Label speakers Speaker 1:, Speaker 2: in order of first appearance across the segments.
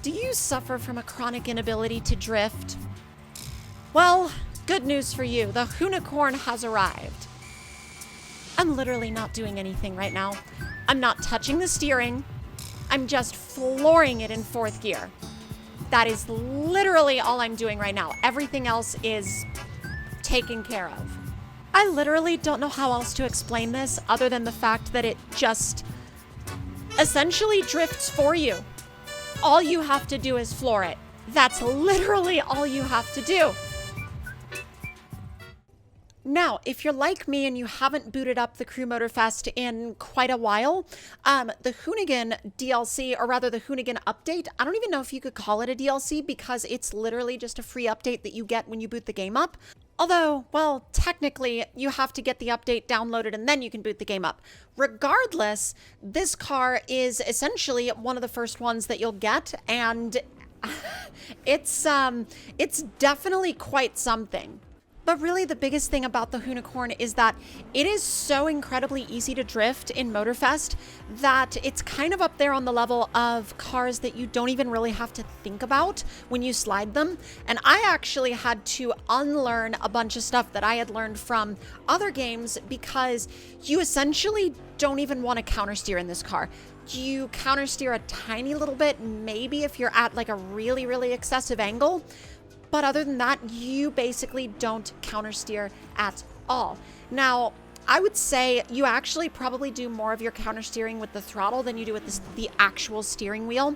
Speaker 1: Do you suffer from a chronic inability to drift? Well, good news for you. The Hoonicorn has arrived. I'm literally not doing anything right now. I'm not touching the steering. I'm just flooring it in fourth gear. That is literally all I'm doing right now. Everything else is taken care of. I literally don't know how else to explain this other than the fact that it just essentially drifts for you. All you have to do is floor it. That's literally all you have to do. Now, if you're like me and you haven't booted up the Crew Motorfest in quite a while, the Hoonigan DLC, or rather the Hoonigan update, I don't even know if you could call it a DLC because it's literally just a free update that you get when you boot the game up. Although, well, technically, you have to get the update downloaded and then you can boot the game up. Regardless, this car is essentially one of the first ones that you'll get, and it's definitely quite something. But really the biggest thing about the Hoonicorn is that it is so incredibly easy to drift in Motorfest that it's kind of up there on the level of cars that you don't even really have to think about when you slide them. And I actually had to unlearn a bunch of stuff that I had learned from other games because you essentially don't even want to countersteer in this car. You countersteer a tiny little bit, maybe if you're at like a really, really excessive angle. But other than that, you basically don't countersteer at all. Now, I would say you actually probably do more of your countersteering with the throttle than you do with the actual steering wheel.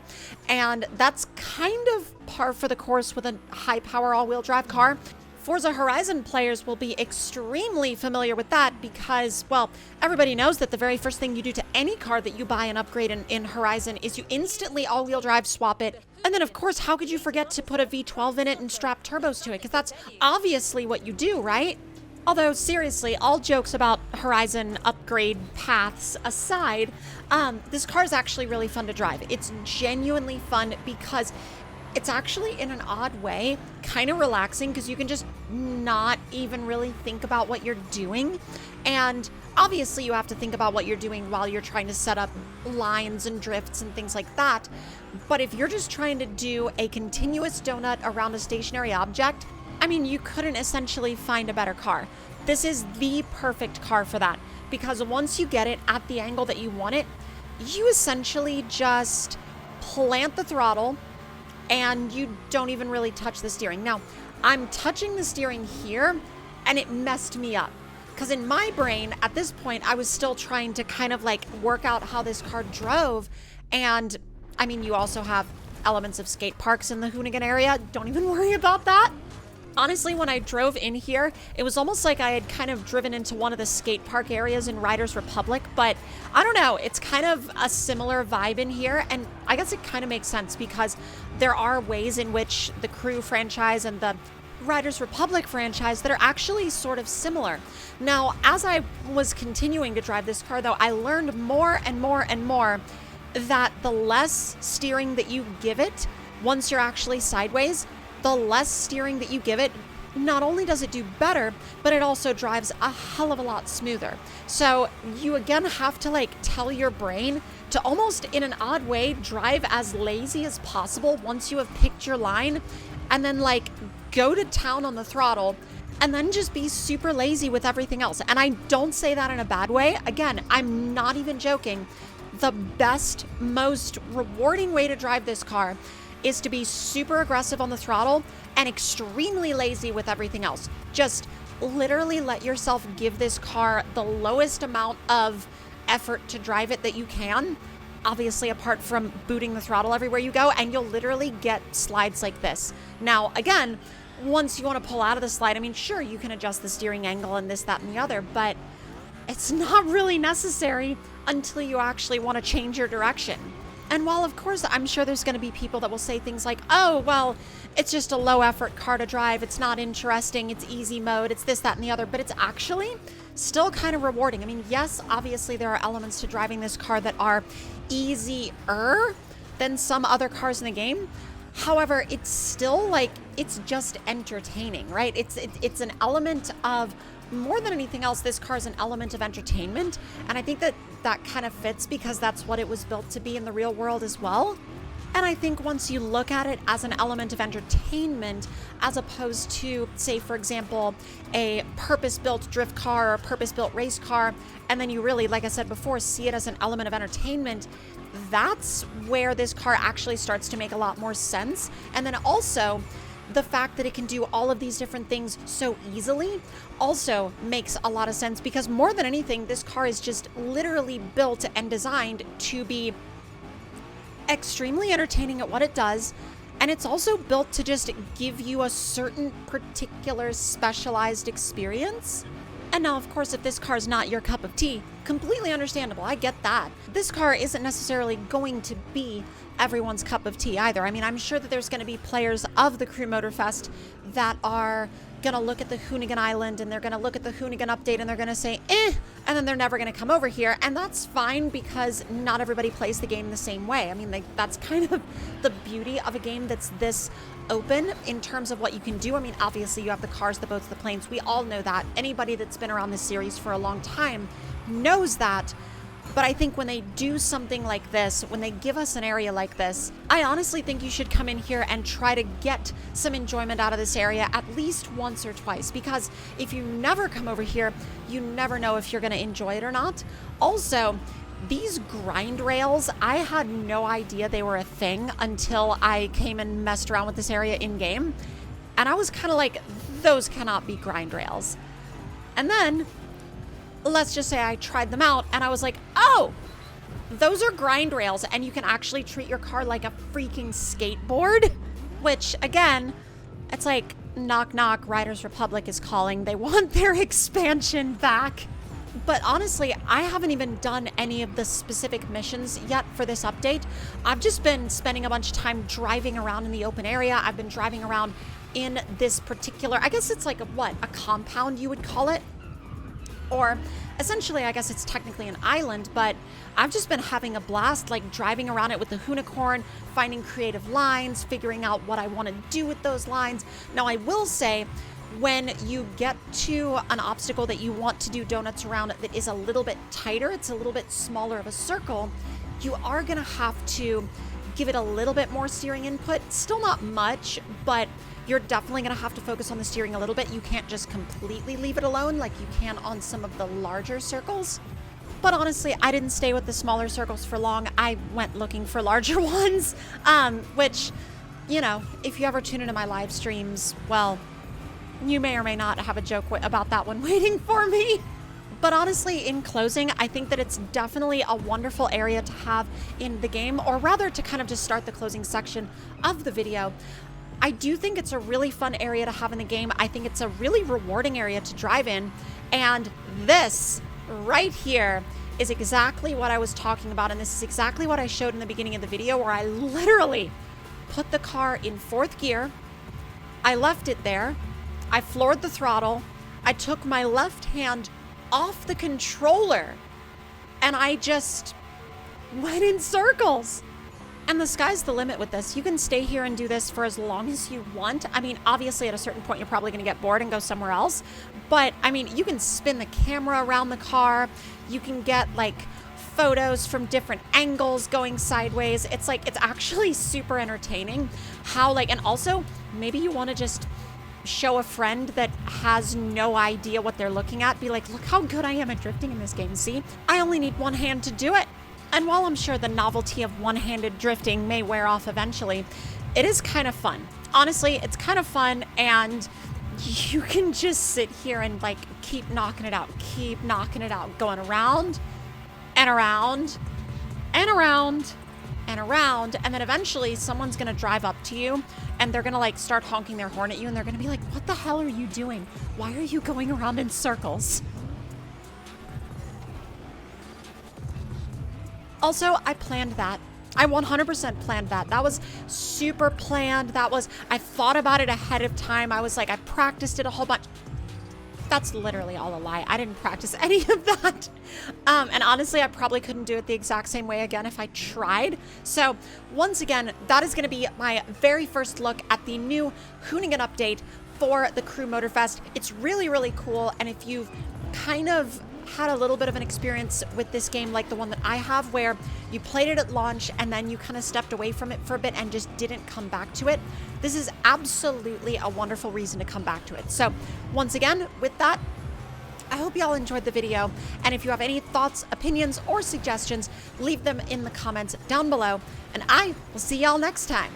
Speaker 1: And that's kind of par for the course with a high power all-wheel drive car. Forza Horizon players will be extremely familiar with that because, well, everybody knows that the very first thing you do to any car that you buy and upgrade in Horizon is you instantly all-wheel drive swap it. And then, of course, how could you forget to put a V12 in it and strap turbos to it? Because that's obviously what you do, right? Although, seriously, all jokes about Horizon upgrade paths aside, this car is actually really fun to drive. It's genuinely fun because it's actually, in an odd way, kind of relaxing because you can just not even really think about what you're doing. And obviously you have to think about what you're doing while you're trying to set up lines and drifts and things like that. But if you're just trying to do a continuous donut around a stationary object, I mean, you couldn't essentially find a better car. This is the perfect car for that because once you get it at the angle that you want it, you essentially just plant the throttle and you don't even really touch the steering. Now, I'm touching the steering here, and it messed me up. Because in my brain, at this point, I was still trying to kind of like work out how this car drove. And, I mean, you also have elements of skate parks in the Hoonigan area. Don't even worry about that. Honestly, when I drove in here, it was almost like I had kind of driven into one of the skate park areas in Riders Republic, but I don't know, it's kind of a similar vibe in here, and I guess it kind of makes sense because there are ways in which the Crew franchise and the Riders Republic franchise that are actually sort of similar. Now, as I was continuing to drive this car, though, I learned more and more and more that the less steering that you give it once you're actually sideways, the less steering that you give it, not only does it do better, but it also drives a hell of a lot smoother. So you again have to like tell your brain to almost in an odd way drive as lazy as possible once you have picked your line, and then like go to town on the throttle and then just be super lazy with everything else. And I don't say that in a bad way. Again, I'm not even joking. The best, most rewarding way to drive this car is to be super aggressive on the throttle and extremely lazy with everything else. Just literally let yourself give this car the lowest amount of effort to drive it that you can, obviously apart from booting the throttle everywhere you go, and you'll literally get slides like this. Now, again, once you want to pull out of the slide, I mean, sure, you can adjust the steering angle and this, that, and the other, but it's not really necessary until you actually want to change your direction. And while, of course, I'm sure there's going to be people that will say things like, oh, well, it's just a low-effort car to drive. It's not interesting. It's easy mode. It's this, that, and the other. But it's actually still kind of rewarding. I mean, yes, obviously there are elements to driving this car that are easier than some other cars in the game. However, it's still like, it's just entertaining, right? It's an element of, more than anything else, this car is an element of entertainment. And I think that kind of fits because that's what it was built to be in the real world as well. And I think once you look at it as an element of entertainment, as opposed to, say, for example, a purpose-built drift car or a purpose-built race car, and then you really, like I said before, see it as an element of entertainment, that's where this car actually starts to make a lot more sense. And then also, the fact that it can do all of these different things so easily also makes a lot of sense, because more than anything, this car is just literally built and designed to be extremely entertaining at what it does, and it's also built to just give you a certain particular specialized experience. And now, of course, if this car is not your cup of tea, completely understandable. I get that. This car isn't necessarily going to be everyone's cup of tea either. I mean, I'm sure that there's going to be players of the Crew Motorfest that are going to look at the Hoonigan Island and they're going to look at the Hoonigan update and they're going to say, and then they're never going to come over here. And that's fine, because not everybody plays the game the same way. I mean, that's kind of the beauty of a game that's this open in terms of what you can do. I mean, obviously you have the cars, the boats, the planes. We all know that. Anybody that's been around this series for a long time knows that. But I think when they do something like this, when they give us an area like this, I honestly think you should come in here and try to get some enjoyment out of this area at least once or twice, because if you never come over here, you never know if you're going to enjoy it or not. Also, these grind rails, I had no idea they were a thing until I came and messed around with this area in game. And I was kind of like, those cannot be grind rails. And then let's just say I tried them out and I was like, oh, those are grind rails, and you can actually treat your car like a freaking skateboard, which again, it's like knock knock, Riders Republic is calling. They want their expansion back. But honestly, I haven't even done any of the specific missions yet for this update. I've just been spending a bunch of time driving around in the open area. I've been driving around in this particular, I guess it's like a compound you would call it. Or essentially, I guess it's technically an island, but I've just been having a blast, like driving around it with the Hoonicorn, finding creative lines, figuring out what I want to do with those lines. Now, I will say, when you get to an obstacle that you want to do donuts around that is a little bit tighter, it's a little bit smaller of a circle, you are going to have to give it a little bit more steering input. Still not much, but you're definitely going to have to focus on the steering a little bit. You can't just completely leave it alone like you can on some of the larger circles. But honestly, I didn't stay with the smaller circles for long. I went looking for larger ones, which, you know, if you ever tune into my live streams, well, you may or may not have a joke about that one waiting for me. But honestly, in closing, I think that it's definitely a wonderful area to have in the game, or rather to kind of just start the closing section of the video. I do think it's a really fun area to have in the game. I think it's a really rewarding area to drive in. And this right here is exactly what I was talking about. And this is exactly what I showed in the beginning of the video, where I literally put the car in 4th gear. I left it there. I floored the throttle. I took my left hand off the controller and I just went in circles. And the sky's the limit with this. You can stay here and do this for as long as you want. I mean, obviously at a certain point, you're probably going to get bored and go somewhere else. But I mean, you can spin the camera around the car. You can get like photos from different angles going sideways. It's like, it's actually super entertaining how like, and also maybe you want to just show a friend that has no idea what they're looking at. Be like, look how good I am at drifting in this game. See, I only need one hand to do it. And while I'm sure the novelty of one-handed drifting may wear off eventually, it is kind of fun. Honestly, it's kind of fun, and you can just sit here and like keep knocking it out, going around and around and around and around. And then eventually someone's going to drive up to you and they're going to like start honking their horn at you, and they're going to be like, what the hell are you doing? Why are you going around in circles? Also, I planned that. I 100% planned that. That was super planned. I thought about it ahead of time. I was like, I practiced it a whole bunch. That's literally all a lie. I didn't practice any of that. And honestly, I probably couldn't do it the exact same way again if I tried. So once again, that is going to be my very first look at the new Hoonigan update for the Crew Motorfest. It's really, really cool. And if you've kind of had a little bit of an experience with this game like the one that I have, where you played it at launch and then you kind of stepped away from it for a bit and just didn't come back to it, this is absolutely a wonderful reason to come back to it. So once again, with that, I hope y'all enjoyed the video, and if you have any thoughts, opinions, or suggestions, leave them in the comments down below, and I will see y'all next time.